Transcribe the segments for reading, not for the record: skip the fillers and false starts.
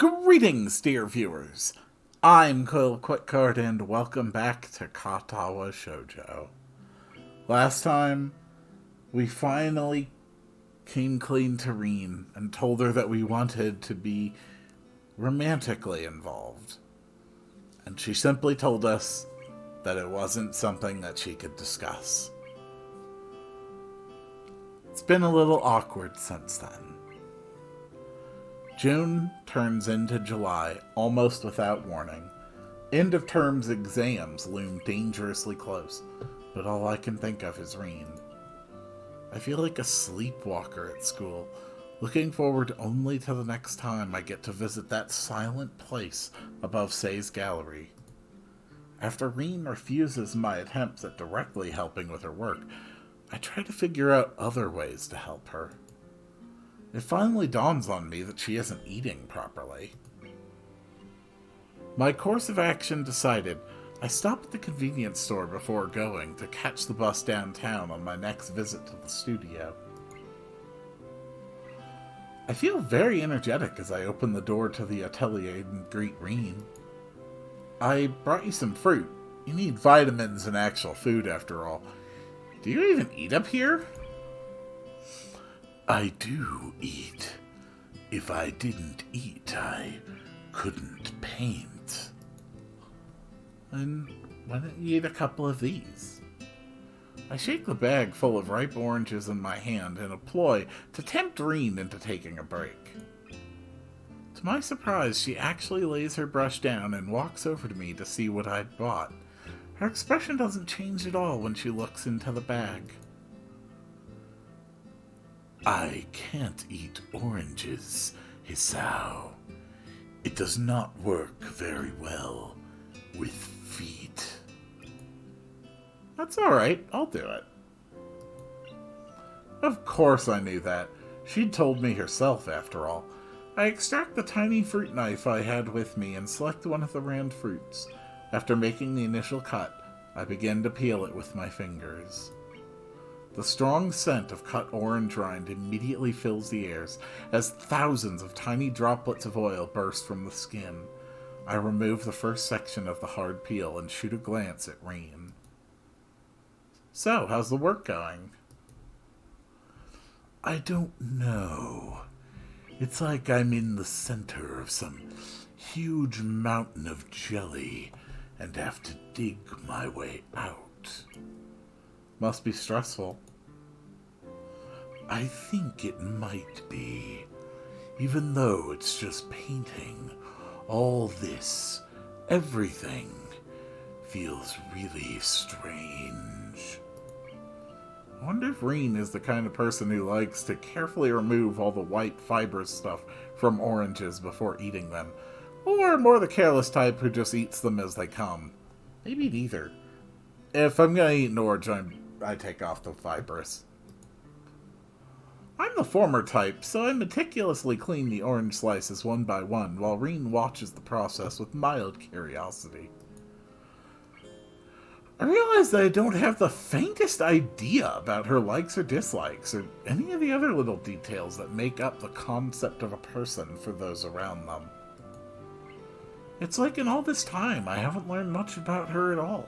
Greetings, dear viewers. I'm Quill Quickcard, and welcome back to Katawa Shoujo. Last time, we finally came clean to Reen and told her that we wanted to be romantically involved. And she simply told us that it wasn't something that she could discuss. It's been a little awkward since then. June turns into July almost without warning. End of term's exams loom dangerously close, but all I can think of is Reen. I feel like a sleepwalker at school, looking forward only to the next time I get to visit that silent place above Say's gallery. After Reen refuses my attempts at directly helping with her work, I try to figure out other ways to help her. It finally dawns on me that she isn't eating properly. My course of action decided, I stop at the convenience store before going to catch the bus downtown on my next visit to the studio. I feel very energetic as I open the door to the atelier and greet Reen. I brought you some fruit. You need vitamins and actual food after all. Do you even eat up here? I do eat. If I didn't eat, I couldn't paint. Then why don't you eat a couple of these? I shake the bag full of ripe oranges in my hand in a ploy to tempt Reen into taking a break. To my surprise, she actually lays her brush down and walks over to me to see what I'd bought. Her expression doesn't change at all when she looks into the bag. I can't eat oranges, Hisao. It does not work very well with feet. That's alright, I'll do it. Of course I knew that. She'd told me herself, after all. I extract the tiny fruit knife I had with me and select one of the round fruits. After making the initial cut, I begin to peel it with my fingers. The strong scent of cut orange rind immediately fills the air as thousands of tiny droplets of oil burst from the skin. I remove the first section of the hard peel and shoot a glance at Reen. So, how's the work going? I don't know. It's like I'm in the center of some huge mountain of jelly and have to dig my way out. Must be stressful. I think it might be. Even though it's just painting, all this, everything, feels really strange. I wonder if Reen is the kind of person who likes to carefully remove all the white fibrous stuff from oranges before eating them, or more the careless type who just eats them as they come. Maybe neither. If I'm gonna eat an orange, I take off the fibrous. I'm the former type, so I meticulously clean the orange slices one by one, while Reen watches the process with mild curiosity. I realize that I don't have the faintest idea about her likes or dislikes, or any of the other little details that make up the concept of a person for those around them. It's like in all this time, I haven't learned much about her at all.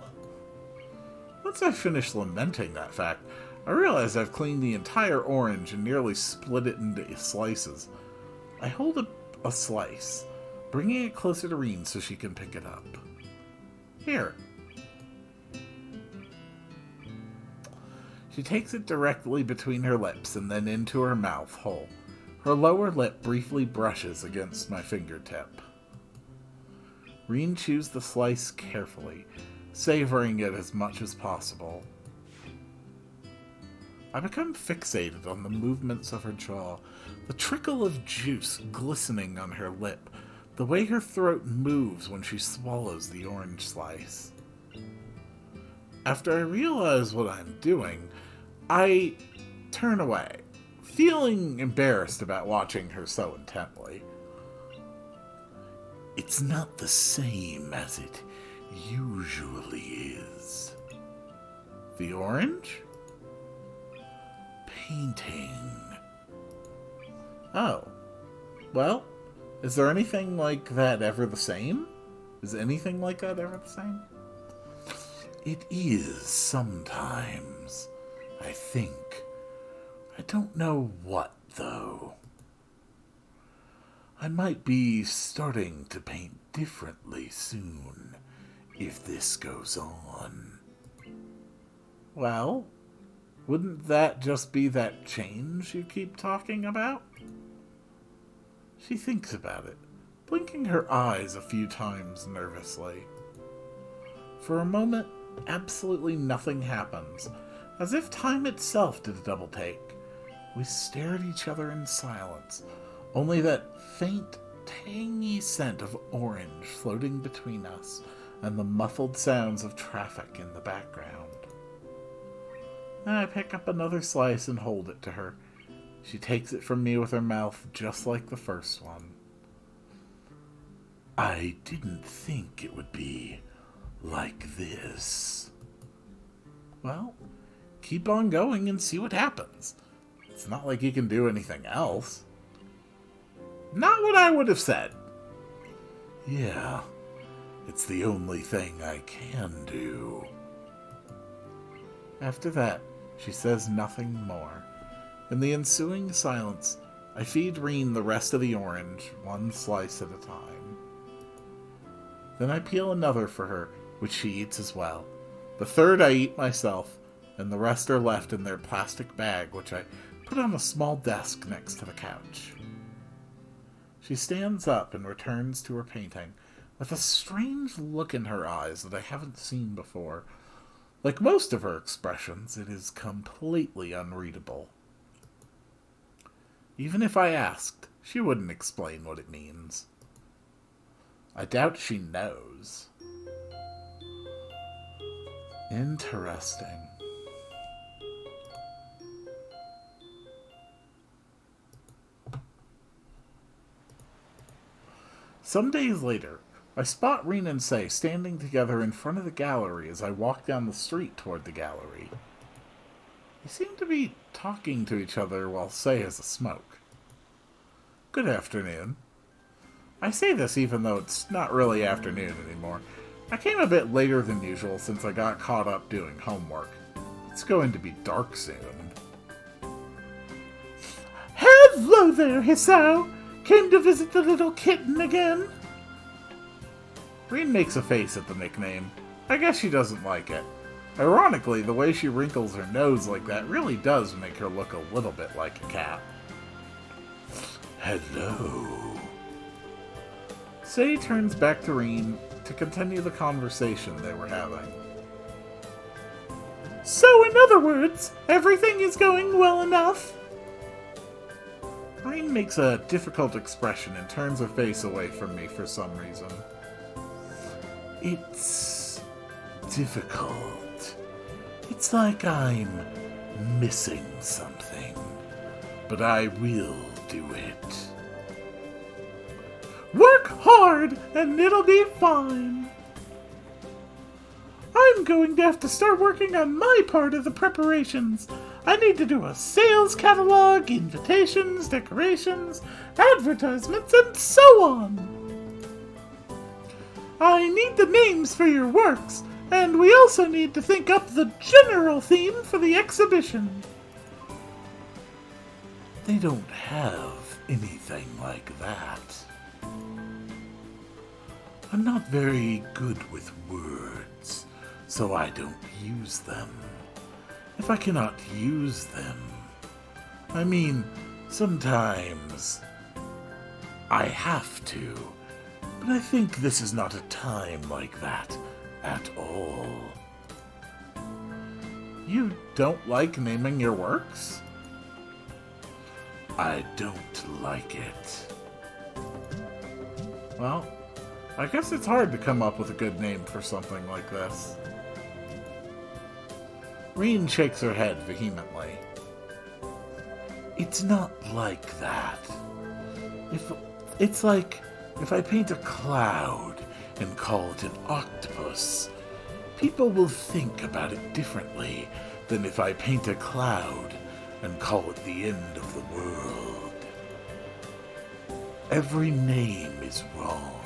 Once I finish lamenting that fact, I realize I've cleaned the entire orange and nearly split it into slices. I hold up a slice, bringing it closer to Reen so she can pick it up. Here. She takes it directly between her lips and then into her mouth whole. Her lower lip briefly brushes against my fingertip. Reen chews the slice carefully, savoring it as much as possible. I become fixated on the movements of her jaw, the trickle of juice glistening on her lip, the way her throat moves when she swallows the orange slice. After I realize what I'm doing, I turn away, feeling embarrassed about watching her so intently. It's not the same as it usually is. The orange? Painting. Oh. Well, Is there anything like that ever the same? Is anything like that ever the same? It is sometimes, I think. I don't know what, though. I might be starting to paint differently soon, if this goes on. Well, wouldn't that just be that change you keep talking about? She thinks about it, blinking her eyes a few times nervously. For a moment, absolutely nothing happens, as if time itself did a double take. We stare at each other in silence, only that faint, tangy scent of orange floating between us and the muffled sounds of traffic in the background. Then I pick up another slice and hold it to her. She takes it from me with her mouth just like the first one. I didn't think it would be like this. Well, keep on going and see what happens. It's not like you can do anything else. Not what I would have said. Yeah, it's the only thing I can do. After that, she says nothing more. In the ensuing silence, I feed Reen the rest of the orange, one slice at a time. Then I peel another for her, which she eats as well. The third I eat myself, and the rest are left in their plastic bag, which I put on a small desk next to the couch. She stands up and returns to her painting, with a strange look in her eyes that I haven't seen before. Like most of her expressions, it is completely unreadable. Even if I asked, she wouldn't explain what it means. I doubt she knows. Interesting. Some days later, I spot Reen and Sei standing together in front of the gallery as I walk down the street toward the gallery. They seem to be talking to each other while Sei has a smoke. Good afternoon. I say this even though it's not really afternoon anymore. I came a bit later than usual since I got caught up doing homework. It's going to be dark soon. Hello there, Hisao! Came to visit the little kitten again? Reen makes a face at the nickname. I guess she doesn't like it. Ironically, the way she wrinkles her nose like that really does make her look a little bit like a cat. Hello. Sei turns back to Reen to continue the conversation they were having. So, in other words, everything is going well enough? Reen makes a difficult expression and turns her face away from me for some reason. It's difficult. It's like I'm missing something. But I will do it. Work hard, and it'll be fine. I'm going to have to start working on my part of the preparations. I need to do a sales catalog, invitations, decorations, advertisements, and so on. I need the names for your works, and we also need to think up the general theme for the exhibition. They don't have anything like that. I'm not very good with words, so I don't use them. If I cannot use them, I mean, sometimes I have to, but I think this is not a time like that at all. You don't like naming your works? I don't like it. Well, I guess it's hard to come up with a good name for something like this. Reen shakes her head vehemently. It's not like that. It's like if I paint a cloud and call it an octopus, people will think about it differently than if I paint a cloud and call it the end of the world. Every name is wrong.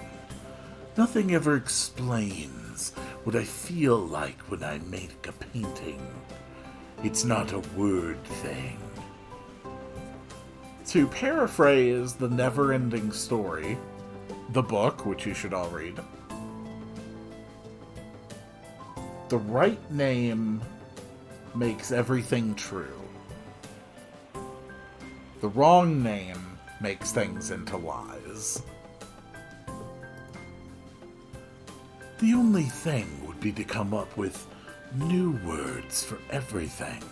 Nothing ever explains what I feel like when I make a painting. It's not a word thing. To paraphrase The Never-Ending Story, the book, which you should all read, the right name makes everything true. The wrong name makes things into lies. The only thing would be to come up with new words for everything.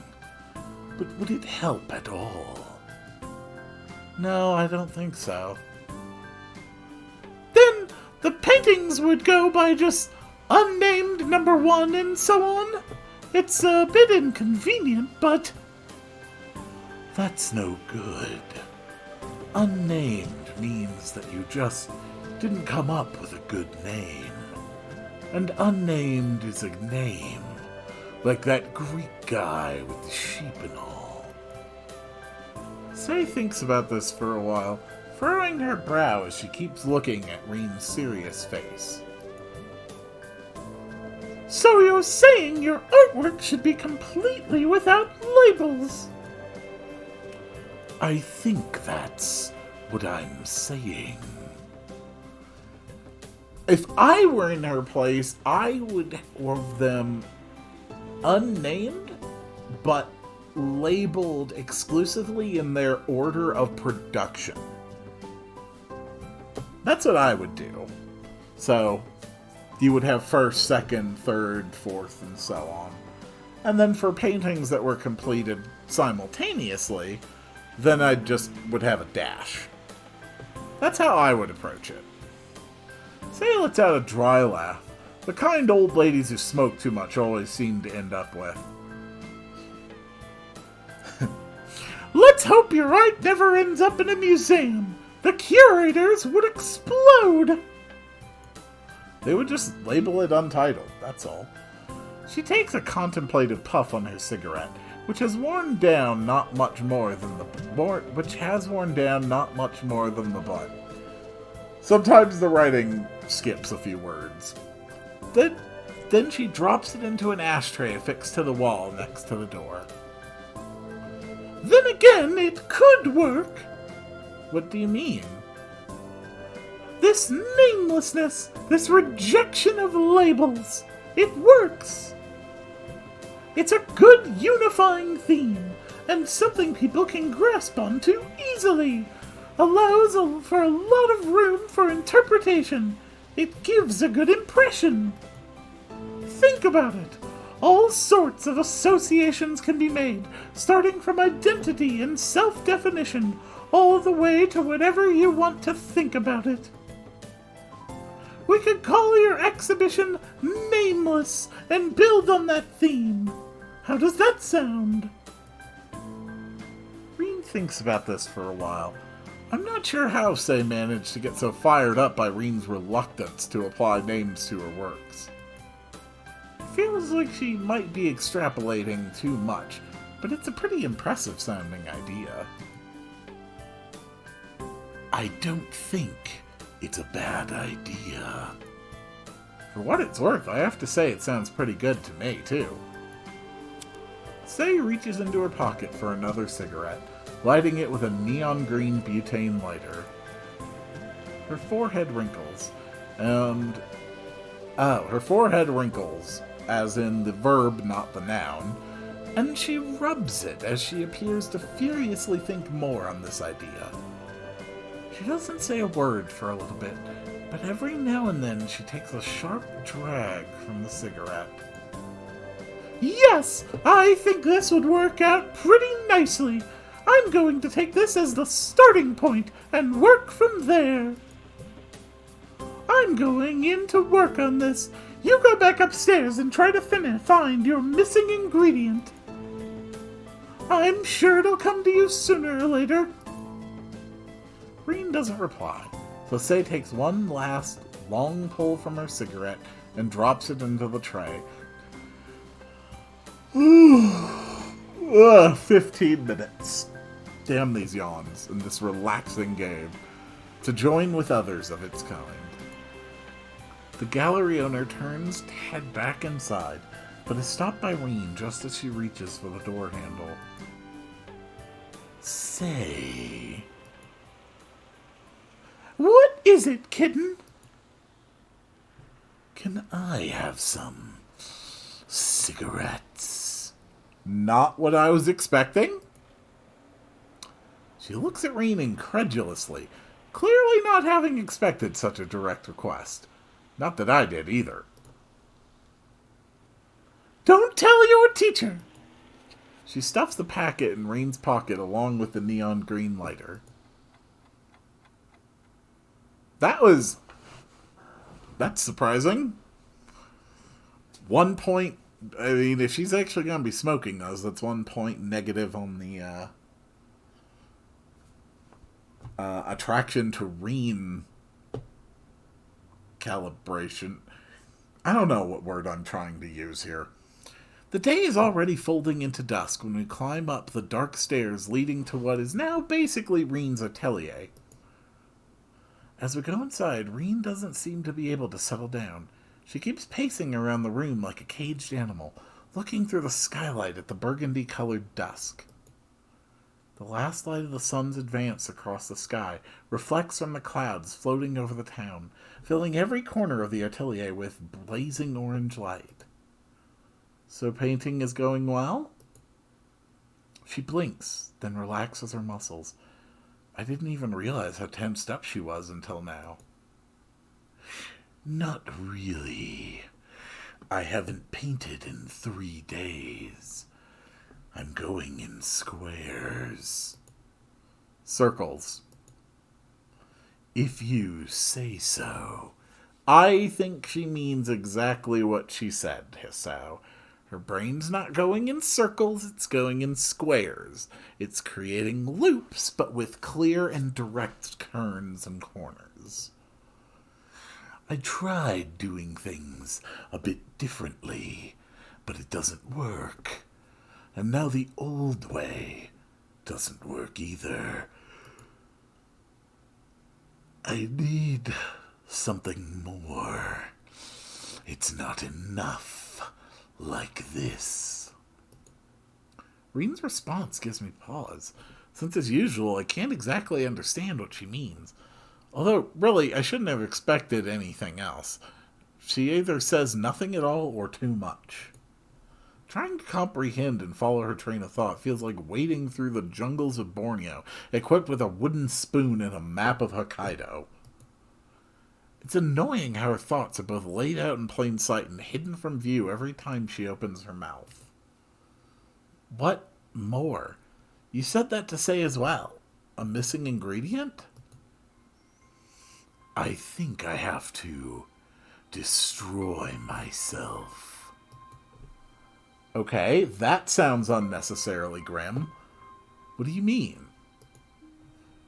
But would it help at all? No, I don't think so. Then the paintings would go by just unnamed number 1 and so on. It's a bit inconvenient, but that's no good. Unnamed means that you just didn't come up with a good name. And unnamed is a name, like that Greek guy with the sheep and all. Say thinks about this for a while, furrowing her brow as she keeps looking at Reen's serious face. So you're saying your artwork should be completely without labels? I think that's what I'm saying. If I were in her place, I would have them unnamed, but labeled exclusively in their order of production. That's what I would do. So, you would have first, second, third, fourth, and so on. And then for paintings that were completed simultaneously, then I just would have a dash. That's how I would approach it. Say lets out a dry laugh, the kind old ladies who smoke too much always seem to end up with. Let's hope your art never ends up in a museum. The curators would explode. They would just label it untitled, that's all. She takes a contemplative puff on her cigarette, which has worn down not much more than the butt. Sometimes the writing skips a few words. Then she drops it into an ashtray affixed to the wall next to the door. Then again, it could work. What do you mean? This namelessness, this rejection of labels, it works. It's a good unifying theme, and something people can grasp onto easily. Allows for a lot of room for interpretation. It gives a good impression. Think about it. All sorts of associations can be made, starting from identity and self-definition, all the way to whatever you want to think about it. We could call your exhibition Nameless and build on that theme. How does that sound? Reen thinks about this for a while. I'm not sure how Say managed to get so fired up by Reen's reluctance to apply names to her works. Feels like she might be extrapolating too much, but it's a pretty impressive sounding idea. I don't think it's a bad idea. For what it's worth, I have to say it sounds pretty good to me, too. Say reaches into her pocket for another cigarette, lighting it with a neon green butane lighter. Her forehead wrinkles, as in the verb, not the noun, and she rubs it as she appears to furiously think more on this idea. She doesn't say a word for a little bit, but every now and then she takes a sharp drag from the cigarette. Yes, I think this would work out pretty nicely. I'm going to take this as the starting point and work from there. I'm going in to work on this. You go back upstairs and try to find your missing ingredient. I'm sure it'll come to you sooner or later. Reen doesn't reply, so Say takes one last long pull from her cigarette and drops it into the tray. 15 minutes. Damn these yawns in this relaxing game. to join with others of its kind. The gallery owner turns to head back inside, but is stopped by Reen just as she reaches for the door handle. Say... What is it, kitten? Can I have some cigarettes? Not what I was expecting. She looks at Reen incredulously, clearly not having expected such a direct request. Not that I did either. Don't tell your teacher! She stuffs the packet in Reen's pocket along with the neon green lighter. That's surprising. 1 point... I mean, if she's actually going to be smoking those, that's 1 point negative on the attraction to Reen calibration. I don't know what word I'm trying to use here. The day is already folding into dusk when we climb up the dark stairs leading to what is now basically Reen's atelier. As we go inside, Reen doesn't seem to be able to settle down. She keeps pacing around the room like a caged animal, looking through the skylight at the burgundy-colored dusk. The last light of the sun's advance across the sky reflects from the clouds floating over the town, filling every corner of the atelier with blazing orange light. So painting is going well? She blinks, then relaxes her muscles. I didn't even realize how tensed up she was until now. Not really. I haven't painted in 3 days. I'm going in squares. Circles. If you say so. I think she means exactly what she said, Hisao. Her brain's not going in circles, it's going in squares. It's creating loops, but with clear and direct turns and corners. I tried doing things a bit differently, but it doesn't work. And now the old way doesn't work either. I need something more. It's not enough. Like this. Reen's response gives me pause. Since as usual, I can't exactly understand what she means. Although, really, I shouldn't have expected anything else. She either says nothing at all or too much. Trying to comprehend and follow her train of thought feels like wading through the jungles of Borneo, equipped with a wooden spoon and a map of Hokkaido. It's annoying how her thoughts are both laid out in plain sight and hidden from view every time she opens her mouth. What more? You said that to say as well. A missing ingredient? I think I have to destroy myself. Okay, that sounds unnecessarily grim. What do you mean?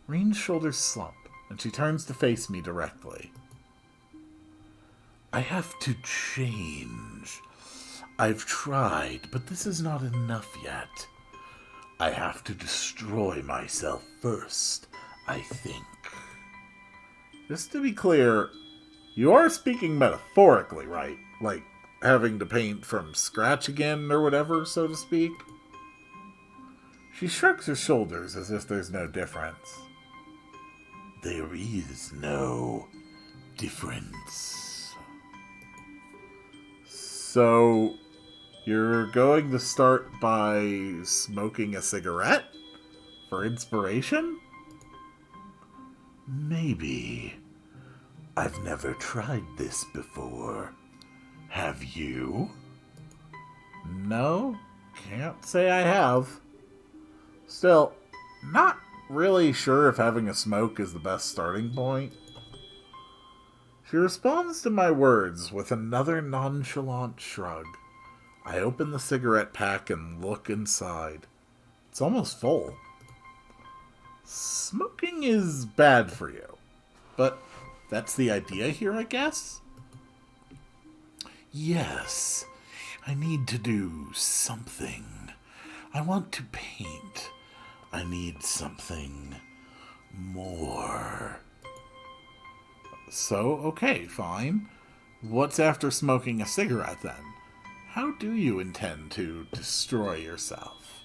Reen's shoulders slump, and she turns to face me directly. I have to change. I've tried, but this is not enough yet. I have to destroy myself first, I think. Just to be clear, you are speaking metaphorically, right? Like having to paint from scratch again or whatever, so to speak? She shrugs her shoulders as if there's no difference. There is no difference. So, you're going to start by smoking a cigarette? For inspiration? Maybe. I've never tried this before. Have you? No, can't say I have. Still, not really sure if having a smoke is the best starting point. She responds to my words with another nonchalant shrug. I open the cigarette pack and look inside. It's almost full. Smoking is bad for you. But that's the idea here, I guess? Yes, I need to do something. I want to paint. I need something more. So, okay, fine. What's after smoking a cigarette then? How do you intend to destroy yourself?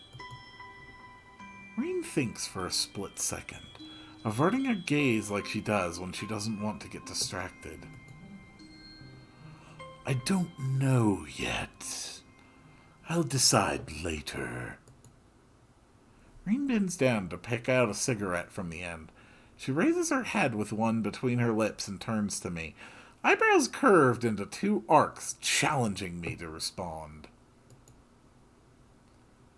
Reen thinks for a split second, averting her gaze like she does when she doesn't want to get distracted. I don't know yet. I'll decide later. Reen bends down to pick out a cigarette from the end. She raises her head with one between her lips and turns to me, eyebrows curved into two arcs, challenging me to respond.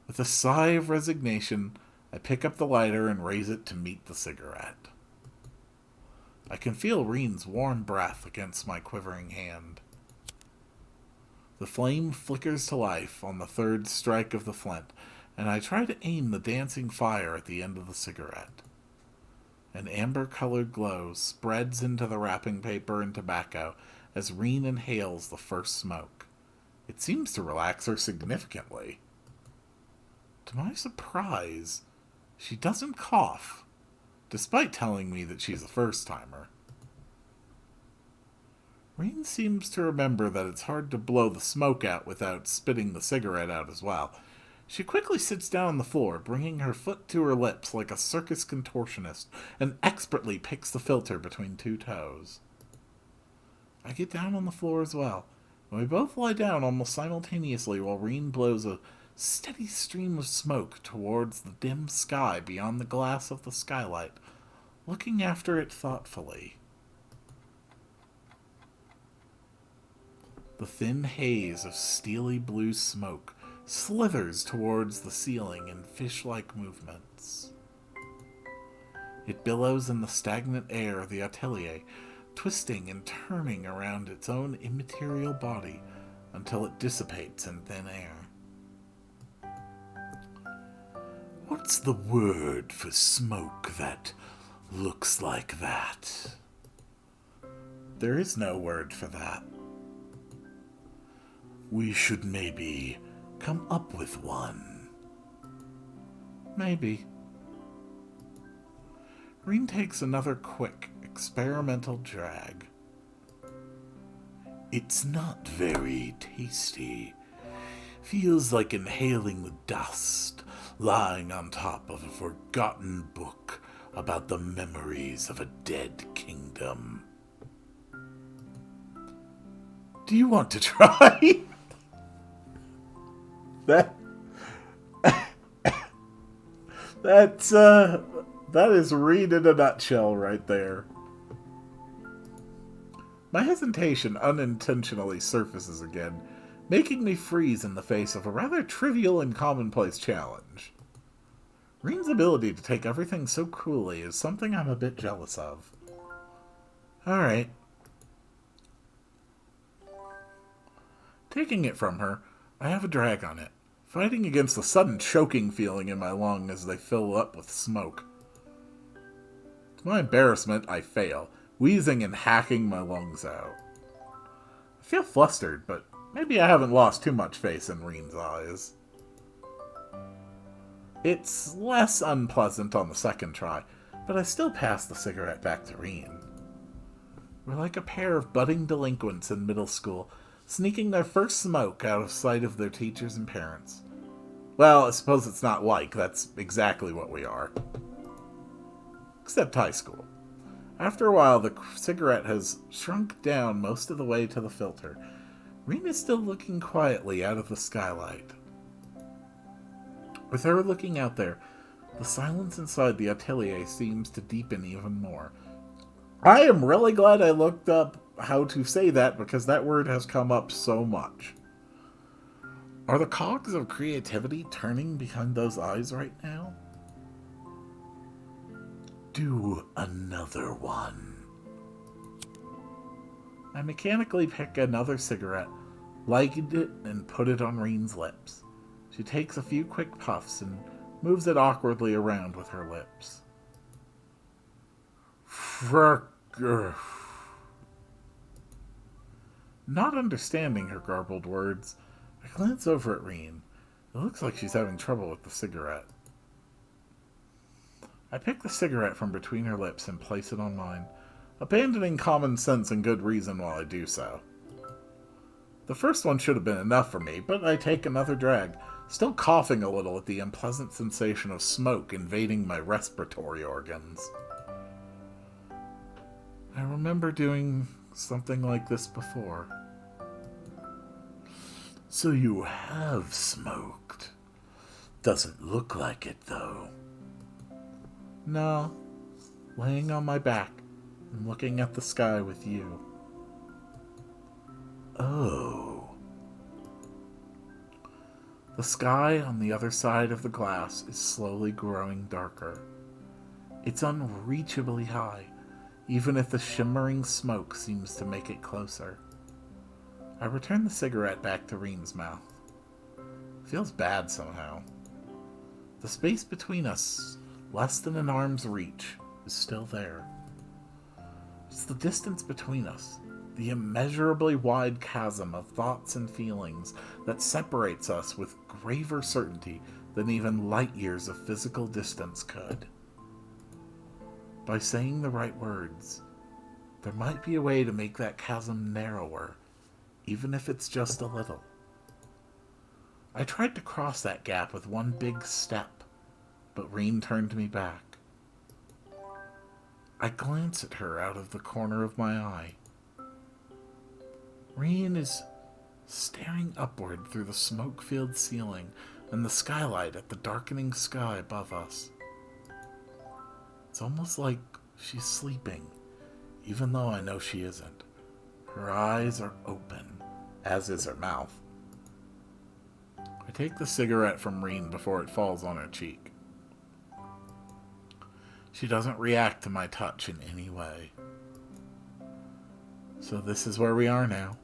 With a sigh of resignation, I pick up the lighter and raise it to meet the cigarette. I can feel Reen's warm breath against my quivering hand. The flame flickers to life on the third strike of the flint, and I try to aim the dancing fire at the end of the cigarette. An amber-colored glow spreads into the wrapping paper and tobacco as Reen inhales the first smoke. It seems to relax her significantly. To my surprise, she doesn't cough, despite telling me that she's a first-timer. Reen seems to remember that it's hard to blow the smoke out without spitting the cigarette out as well. She quickly sits down on the floor, bringing her foot to her lips like a circus contortionist, and expertly picks the filter between two toes. I get down on the floor as well, and we both lie down almost simultaneously while Reen blows a steady stream of smoke towards the dim sky beyond the glass of the skylight, looking after it thoughtfully. The thin haze of steely blue smoke slithers towards the ceiling in fish-like movements. It billows in the stagnant air of the atelier, twisting and turning around its own immaterial body until it dissipates in thin air. What's the word for smoke that looks like that? There is no word for that. We should maybe come up with one. Maybe. Reen takes another quick, experimental drag. It's not very tasty. Feels like inhaling the dust lying on top of a forgotten book about the memories of a dead kingdom. Do you want to try? That is Reed in a nutshell right there. My hesitation unintentionally surfaces again, making me freeze in the face of a rather trivial and commonplace challenge. Reen's ability to take everything so coolly is something I'm a bit jealous of. Alright. Taking it from her, I have a drag on it, fighting against the sudden choking feeling in my lung as they fill up with smoke. To my embarrassment, I fail, wheezing and hacking my lungs out. I feel flustered, but maybe I haven't lost too much face in Reen's eyes. It's less unpleasant on the second try, but I still pass the cigarette back to Reen. We're like a pair of budding delinquents in middle school, sneaking their first smoke out of sight of their teachers and parents. Well, I suppose it's not like, that's exactly what we are. Except high school. After a while, the cigarette has shrunk down most of the way to the filter. Reen is still looking quietly out of the skylight. With her looking out there, the silence inside the atelier seems to deepen even more. I am really glad I looked up how to say that, because that word has come up so much. Are the cogs of creativity turning behind those eyes right now? Do another one. I mechanically pick another cigarette, lighted it, and put it on Reen's lips. She takes a few quick puffs and moves it awkwardly around with her lips. Not understanding her garbled words, I glance over at Reen. It looks like she's having trouble with the cigarette. I pick the cigarette from between her lips and place it on mine, abandoning common sense and good reason while I do so. The first one should have been enough for me, but I take another drag, still coughing a little at the unpleasant sensation of smoke invading my respiratory organs. I remember doing something like this before. So you have smoked. Doesn't look like it, though. No, laying on my back and looking at the sky with you. Oh. The sky on the other side of the glass is slowly growing darker. It's unreachably high, even if the shimmering smoke seems to make it closer. I return the cigarette back to Reen's mouth. Feels bad somehow. The space between us, less than an arm's reach, is still there. It's the distance between us, the immeasurably wide chasm of thoughts and feelings that separates us with graver certainty than even light years of physical distance could. By saying the right words, there might be a way to make that chasm narrower, even if it's just a little. I tried to cross that gap with one big step, but Reen turned me back. I glance at her out of the corner of my eye. Reen is staring upward through the smoke-filled ceiling and the skylight at the darkening sky above us. It's almost like she's sleeping, even though I know she isn't. Her eyes are open, as is her mouth. I take the cigarette from Reen before it falls on her cheek. She doesn't react to my touch in any way. So this is where we are now.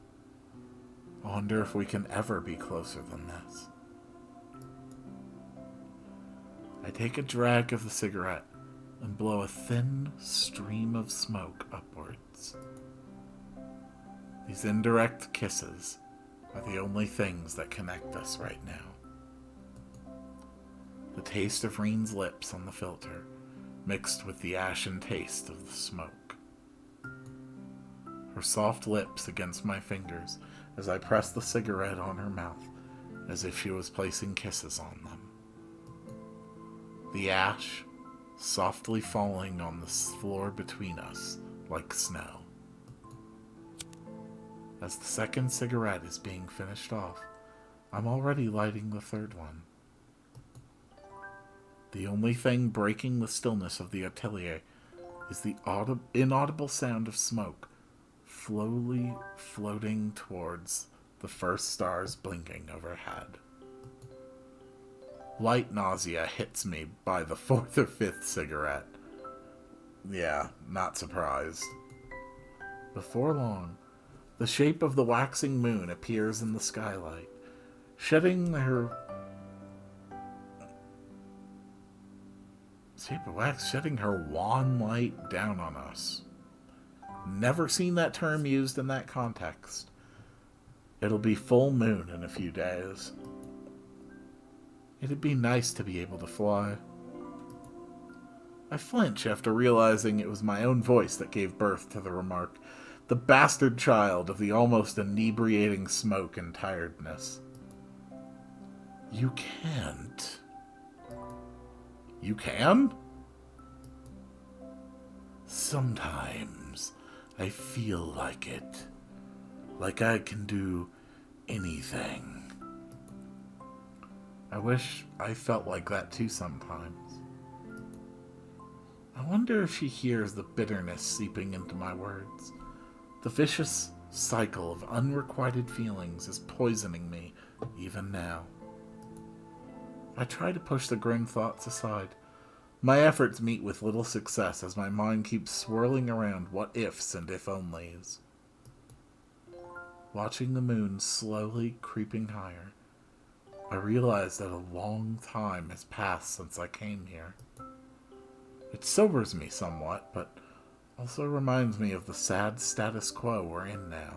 I wonder if we can ever be closer than this. I take a drag of the cigarette and blow a thin stream of smoke upwards. These indirect kisses are the only things that connect us right now. The taste of Reen's lips on the filter, mixed with the ashen taste of the smoke. Her soft lips against my fingers as I press the cigarette on her mouth, as if she was placing kisses on them. The ash softly falling on the floor between us like snow. As the second cigarette is being finished off, I'm already lighting the third one. The only thing breaking the stillness of the atelier is the inaudible sound of smoke slowly floating towards the first stars blinking overhead. Light nausea hits me by the fourth or fifth cigarette. Yeah, not surprised. Before long, the shape of the waxing moon appears in the skylight, shedding her wan light down on us. Never seen that term used in that context. It'll be full moon in a few days. It'd be nice to be able to fly. I flinch after realizing it was my own voice that gave birth to the remark, the bastard child of the almost inebriating smoke and tiredness. You can't. You can? Sometimes I feel like it. Like I can do anything. I wish I felt like that too sometimes. I wonder if she hears the bitterness seeping into my words. The vicious cycle of unrequited feelings is poisoning me even now. I try to push the grim thoughts aside. My efforts meet with little success as my mind keeps swirling around what-ifs and if-onlys. Watching the moon slowly creeping higher, I realize that a long time has passed since I came here. It sobers me somewhat, but also reminds me of the sad status quo we're in now.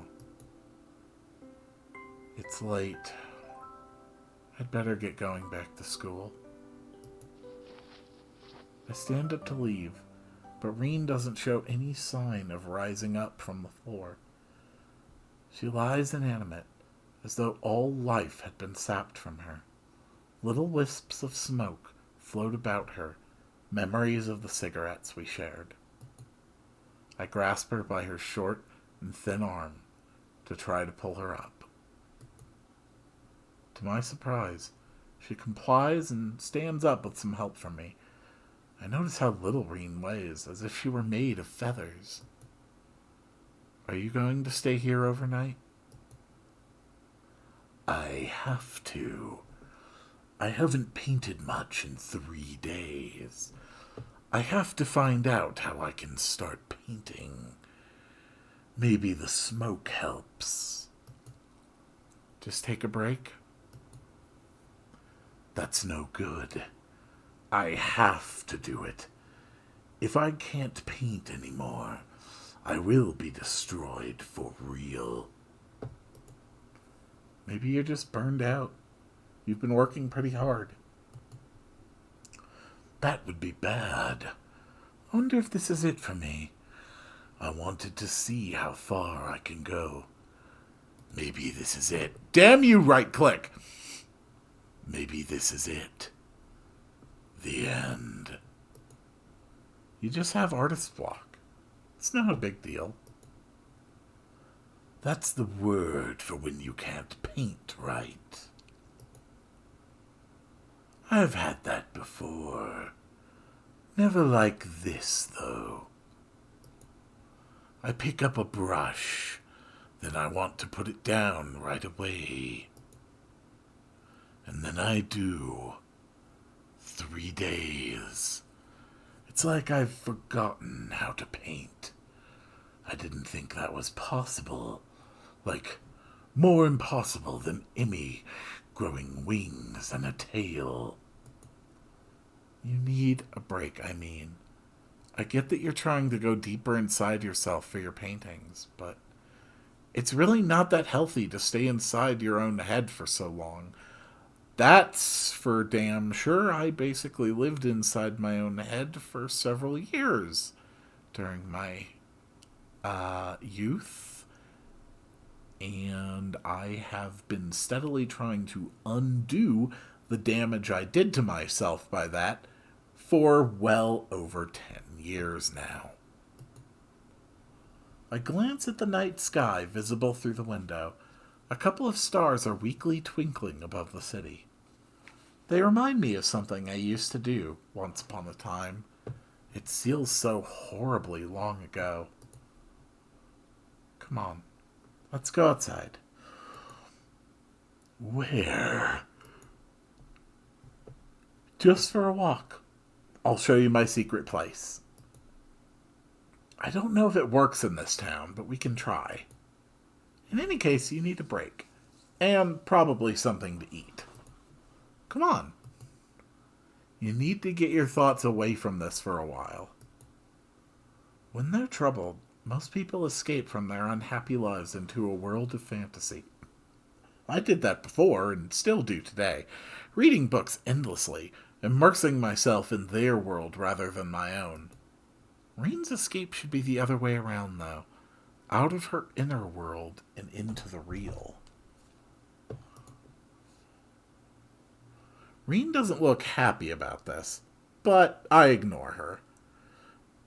It's late. I'd better get going back to school. I stand up to leave, but Reen doesn't show any sign of rising up from the floor. She lies inanimate, as though all life had been sapped from her. Little wisps of smoke float about her, memories of the cigarettes we shared. I grasp her by her short and thin arm to try to pull her up. To my surprise, she complies and stands up with some help from me. I notice how little Reen weighs, as if she were made of feathers. Are you going to stay here overnight? I have to. I haven't painted much in 3 days. I have to find out how I can start painting. Maybe the smoke helps. Just take a break? That's no good. I have to do it. If I can't paint anymore, I will be destroyed for real. Maybe you're just burned out. You've been working pretty hard. That would be bad. I wonder if this is it for me. I wanted to see how far I can go. Maybe this is it. Damn you, right click! Maybe this is it. The end. You just have artist's block. It's not a big deal. That's the word for when you can't paint right. I've had that before. Never like this, though. I pick up a brush, then I want to put it down right away. And then I do. 3 days. It's like I've forgotten how to paint. I didn't think that was possible. Like, more impossible than Emmy growing wings and a tail. You need a break, I mean. I get that you're trying to go deeper inside yourself for your paintings, but it's really not that healthy to stay inside your own head for so long. That's for damn sure. I basically lived inside my own head for several years during my youth, and I have been steadily trying to undo the damage I did to myself by that for well over 10 years now. I glance at the night sky visible through the window. A couple of stars are weakly twinkling above the city. They remind me of something I used to do once upon a time. It feels so horribly long ago. Come on, let's go outside. Where? Just for a walk. I'll show you my secret place. I don't know if it works in this town, but we can try. In any case, you need a break. And probably something to eat. Come on. You need to get your thoughts away from this for a while. When they're troubled, most people escape from their unhappy lives into a world of fantasy. I did that before, and still do today, reading books endlessly, immersing myself in their world rather than my own. Reen's escape should be the other way around, though. Out of her inner world and into the real. Reen doesn't look happy about this, but I ignore her.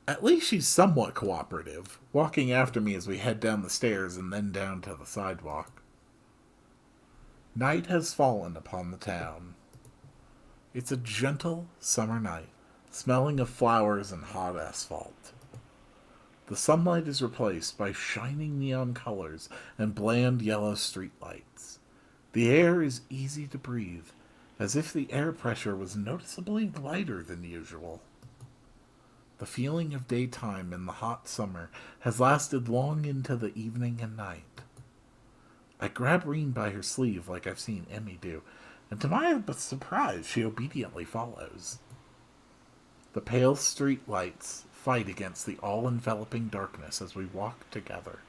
At least she's somewhat cooperative, walking after me as we head down the stairs and then down to the sidewalk. Night has fallen upon the town. It's a gentle summer night, smelling of flowers and hot asphalt. The sunlight is replaced by shining neon colors and bland yellow streetlights. The air is easy to breathe, as if the air pressure was noticeably lighter than usual. The feeling of daytime in the hot summer has lasted long into the evening and night. I grab Reen by her sleeve like I've seen Emmy do, and to my surprise she obediently follows. The pale street lights fight against the all-enveloping darkness as we walk together,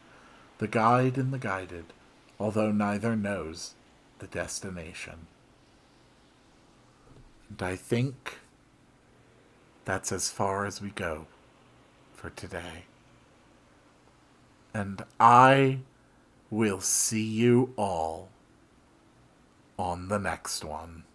the guide and the guided, although neither knows the destination. And I think that's as far as we go for today. And I will see you all on the next one.